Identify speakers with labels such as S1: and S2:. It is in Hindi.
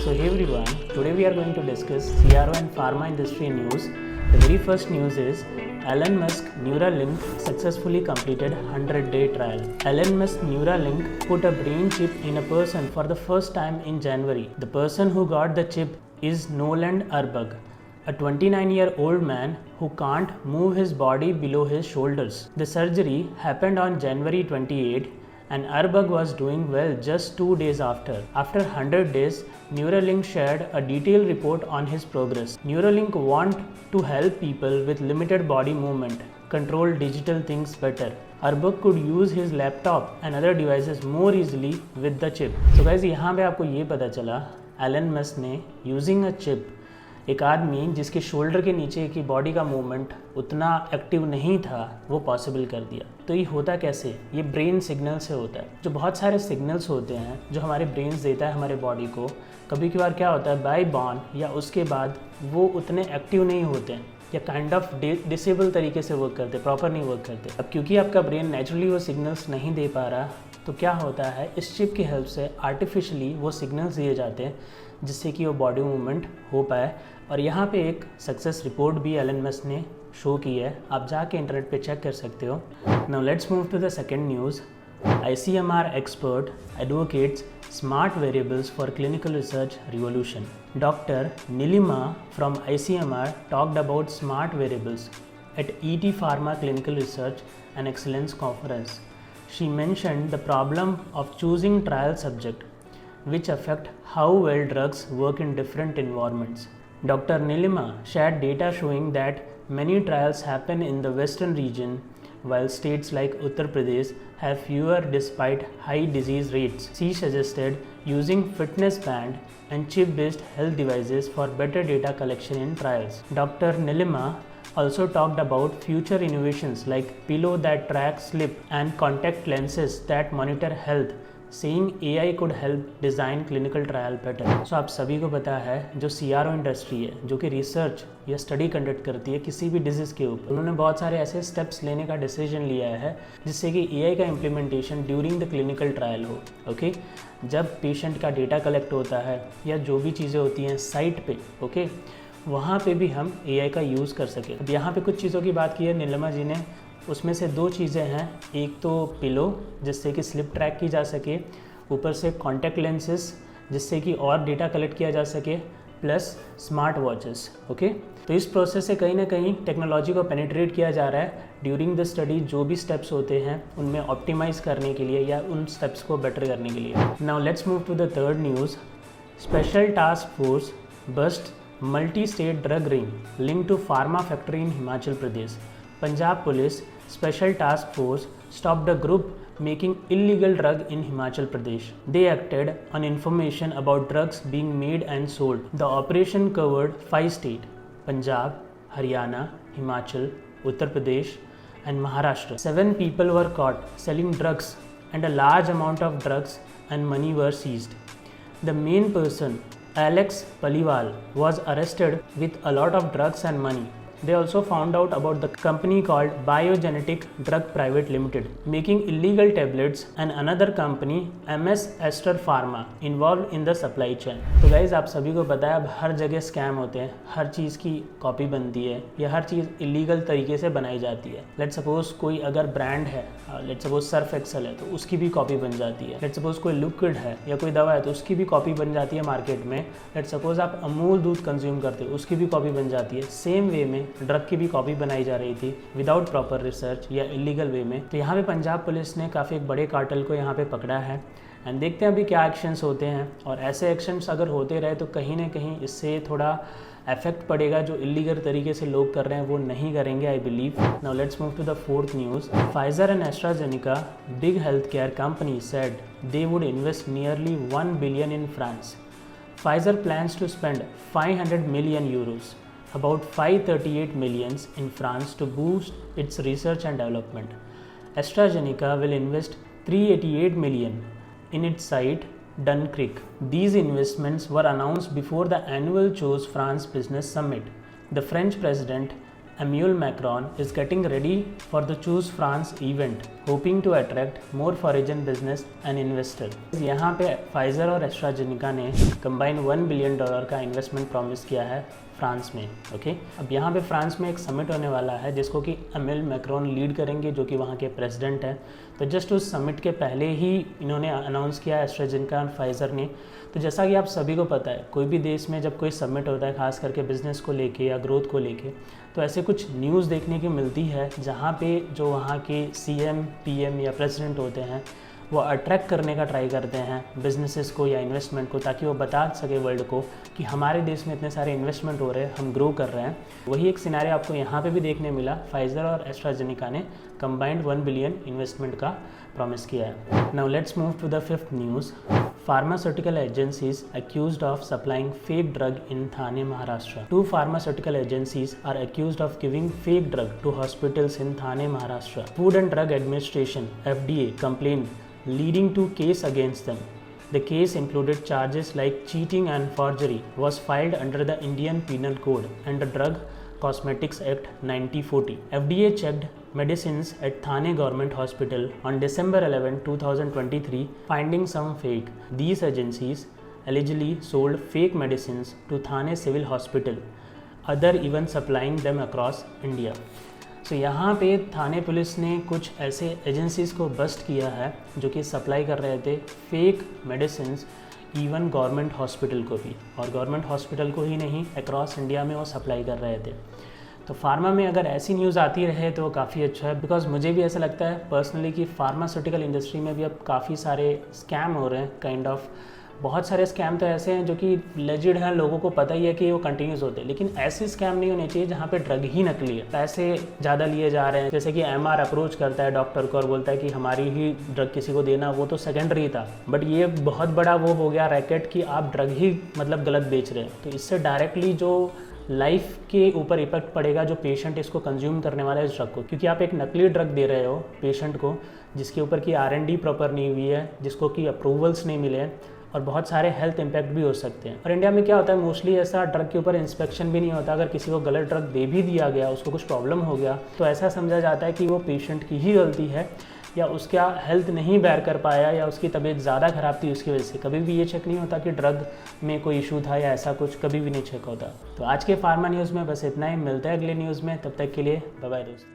S1: So hey everyone, today we are going to discuss CRO and pharma industry news. The very first news is Elon Musk Neuralink successfully completed 100-day trial. Elon Musk Neuralink put a brain chip in a person for the first time in January. The person who got the chip is Noland Arbug, a 29-year-old man who can't move his body below his shoulders. The surgery happened on January 28 and Arbug was doing well just 2 days after. After 100 days, Neuralink shared a detailed report on his progress. Neuralink want to help people with limited body movement control digital things better. Arbug could use his laptop and other devices more easily with the chip. So guys, यहाँ पे आपको ये पता चला एलन मस्क ने यूजिंग अ चिप एक आदमी जिसके शोल्डर के नीचे की बॉडी का मूवमेंट उतना एक्टिव नहीं था वो पॉसिबल कर दिया। तो ये होता कैसे? ये ब्रेन सिग्नल से होता है। जो बहुत सारे सिग्नल्स होते हैं जो हमारे ब्रेन देता है हमारे बॉडी को, कभी कभार क्या होता है बाय बॉर्न या उसके बाद वो उतने एक्टिव नहीं होते हैं या काइंड ऑफ डिसेबल तरीके से वर्क करते, प्रॉपर नहीं वर्क करते। अब क्योंकि आपका ब्रेन नेचुरली वो सिग्नल्स नहीं दे पा रहा, तो क्या होता है इस चिप की हेल्प से आर्टिफिशियली वो सिग्नल्स दिए जाते हैं जिससे कि वो बॉडी मूवमेंट हो पाए। और यहाँ पे एक सक्सेस रिपोर्ट भी एलन मस्क ने शो की है, आप जाके इंटरनेट पे चेक कर सकते हो। Now let's move to the second news. ICMR expert advocates smart variables for clinical research revolution. Dr. Nilima from ICMR talked about smart variables at ET Pharma Clinical Research and Excellence Conference. She mentioned the problem of choosing trial subject, which affect how well drugs work in different environments. Dr. Nilima shared data showing that many trials happen in the western region, while states like Uttar Pradesh have fewer despite high disease rates. She suggested using fitness band and chip-based health devices for better data collection in trials. Dr. Nilima also talked about future innovations like pillow that track sleep and contact lenses that monitor health, saying AI could help design clinical trial better. So आप सभी को पता है जो CRO इंडस्ट्री है जो कि रिसर्च या स्टडी कंडक्ट करती है किसी भी डिजीज़ के ऊपर, उन्होंने बहुत सारे ऐसे स्टेप्स लेने का डिसीजन लिया है जिससे कि AI का implementation during the clinical trial हो। ओके, जब पेशेंट का डेटा कलेक्ट होता है या जो भी चीज़ें होती हैं साइट पे, ओके, वहाँ पे भी हम AI का यूज़ कर सकें। अब यहाँ पे कुछ चीज़ों की बात की है नीलिमा जी ने, उसमें से 2 चीज़ें हैं, एक तो पिलो जिससे कि स्लिप ट्रैक की जा सके, ऊपर से कॉन्टैक्ट लेंसेज जिससे कि और डेटा कलेक्ट किया जा सके, प्लस स्मार्ट वॉचेस। ओके, तो इस प्रोसेस से कहीं ना कहीं टेक्नोलॉजी को पेनिट्रेट किया जा रहा है ड्यूरिंग द स्टडी। जो भी स्टेप्स होते हैं उनमें ऑप्टिमाइज़ करने के लिए या उन स्टेप्स को बेटर करने के लिए। Now let's move to the third news. Special task force bust multi state drug ring link to pharma factory in Himachal Pradesh. Punjab Police Special Task Force stopped a group making illegal drug in Himachal Pradesh. They acted on information about drugs being made and sold. The operation covered 5 states: Punjab, Haryana, Himachal, Uttar Pradesh and Maharashtra. 7 people were caught selling drugs and a large amount of drugs and money were seized. The main person, Alex Paliwal, was arrested with a lot of drugs and money. They also found out about the company called Biogenetic Drug Private Limited making illegal tablets and another company MS Aster Pharma involved in the supply chain. तो गाइज आप सभी को पता है अब हर जगह स्कैम होते हैं, हर चीज़ की कॉपी बनती है या हर चीज़ इलीगल तरीके से बनाई जाती है। लेट सपोज कोई अगर ब्रांड है, लेट सपोज सर्फ एक्सल है तो उसकी भी कॉपी बन जाती है। लेट सपोज कोई लिक्विड है या कोई दवा है तो उसकी भी कॉपी बन जाती है मार्केट में। लेट सपोज आप अमूल दूध कंज्यूम करते हो उसकी भी कॉपी बन जाती है। सेम वे में ड्रग की भी कॉपी बनाई जा रही थी विदाउट प्रॉपर रिसर्च या इलीगल वे में। तो यहाँ पे पंजाब पुलिस ने काफ़ी एक बड़े कार्टेल को यहाँ पे पकड़ा है एंड देखते हैं अभी क्या एक्शंस होते हैं। और ऐसे एक्शंस अगर होते रहे तो कहीं ना कहीं इससे थोड़ा इफेक्ट पड़ेगा, जो इलीगल तरीके से लोग कर रहे हैं वो नहीं करेंगे I believe. Now let's move to the fourth news. Pfizer and AstraZeneca big health care company said they would invest nearly 1 billion in France. Pfizer plans to spend 500 million euros, about 538 millions in France to boost its research and development. AstraZeneca will invest 388 million in its site Dunkirk. These investments were announced before the annual Choose France Business Summit. The French President Emmanuel Macron is getting ready for the Choose France event, hoping to attract more foreign business and investor. यहाँ पे फाइजर और एस्ट्राजेनिका ने कंबाइन $1 बिलियन का इन्वेस्टमेंट प्रॉमिस किया है फ्रांस में। ओके, अब यहाँ पे फ्रांस में एक समिट होने वाला है जिसको कि एमेनुएल मैक्रोन लीड करेंगे, जो कि वहाँ के प्रेसिडेंट हैं। तो जस्ट उस समिट के पहले ही इन्होंने अनाउंस किया एस्ट्राजेनिका और फाइजर ने। तो जैसा कि आप सभी को पता है, कोई भी देश में जब कोई समिट होता है, खास करके बिजनेस को लेके या ग्रोथ को लेके, तो ऐसे कुछ न्यूज़ देखने की मिलती है जहाँ पे जो वहाँ के सीएम, पीएम या प्रेसिडेंट होते हैं वो अट्रैक्ट करने का ट्राई करते हैं बिजनेसेस को या इन्वेस्टमेंट को, ताकि वो बता सके वर्ल्ड को कि हमारे देश में इतने सारे इन्वेस्टमेंट हो रहे हैं, हम ग्रो कर रहे हैं। वही एक सिनेरियो आपको यहाँ पे भी देखने मिला। फाइजर और एस्ट्राजेनिका ने कंबाइंड $1 बिलियन इन्वेस्टमेंट का प्रॉमिस किया है। Now let's move to the fifth news. Pharmaceutical agencies accused of supplying fake drug in Thane, Maharashtra. 2 pharmaceutical agencies are accused of giving fake drug to hospitals in Thane, Maharashtra. Food and Drug Administration (FDA) complained, leading to case against them. The case included charges like cheating and forgery. Was filed under the Indian Penal Code and the Drug Cosmetics Act 1940. FDA checked medicines at Thane Government Hospital on December 11, 2023, finding some fake. These agencies allegedly sold fake medicines to Thane Civil Hospital, other even supplying them across India. So यहाँ पे थाने पुलिस ने कुछ ऐसे एजेंसीज़ को बस्ट किया है जो कि सप्लाई कर रहे थे fake medicines even government hospital को भी, और गवर्नमेंट हॉस्पिटल को ही नहीं, अक्रॉस इंडिया में वो सप्लाई कर रहे थे। तो फार्मा में अगर ऐसी न्यूज़ आती रहे तो काफ़ी अच्छा है, बिकॉज मुझे भी ऐसा लगता है पर्सनली कि फार्मास्यूटिकल इंडस्ट्री में भी अब काफ़ी सारे स्कैम हो रहे हैं, काइंड ऑफ। बहुत सारे स्कैम तो ऐसे हैं जो कि लेजिड हैं, लोगों को पता ही है कि वो कंटिन्यूस होते हैं, लेकिन ऐसे स्कैम नहीं होने चाहिए जहाँ पे ड्रग ही नकली है, पैसे ज़्यादा लिए जा रहे हैं। जैसे कि एमआर अप्रोच करता है डॉक्टर को और बोलता है कि हमारी ही ड्रग किसी को देना, वो तो सेकेंडरी था, बट ये बहुत बड़ा वो हो गया रैकेट कि आप ड्रग ही मतलब गलत बेच रहे हैं। तो इससे डायरेक्टली जो लाइफ के ऊपर इफेक्ट पड़ेगा जो पेशेंट इसको कंज्यूम करने वाला है इस ड्रग को, क्योंकि आप एक नकली ड्रग दे रहे हो पेशेंट को जिसके ऊपर की R&D प्रॉपर नहीं हुई है, जिसको कि अप्रूवल्स नहीं मिले हैं, और बहुत सारे हेल्थ इम्पैक्ट भी हो सकते हैं। और इंडिया में क्या होता है, मोस्टली ऐसा ड्रग के ऊपर इंस्पेक्शन भी नहीं होता। अगर किसी को गलत ड्रग दे भी दिया गया, उसको कुछ प्रॉब्लम हो गया, तो ऐसा समझा जाता है कि वो पेशेंट की ही गलती है, या उसका हेल्थ नहीं बेयर कर पाया, या उसकी तबीयत ज़्यादा ख़राब थी उसकी वजह से। कभी भी ये चेक नहीं होता कि ड्रग में कोई इशू था या ऐसा कुछ, कभी भी नहीं चेक होता। तो आज के फार्मा न्यूज़ में बस इतना ही। मिलता है अगले न्यूज़ में, तब तक के लिए बाय बाय दोस्तों।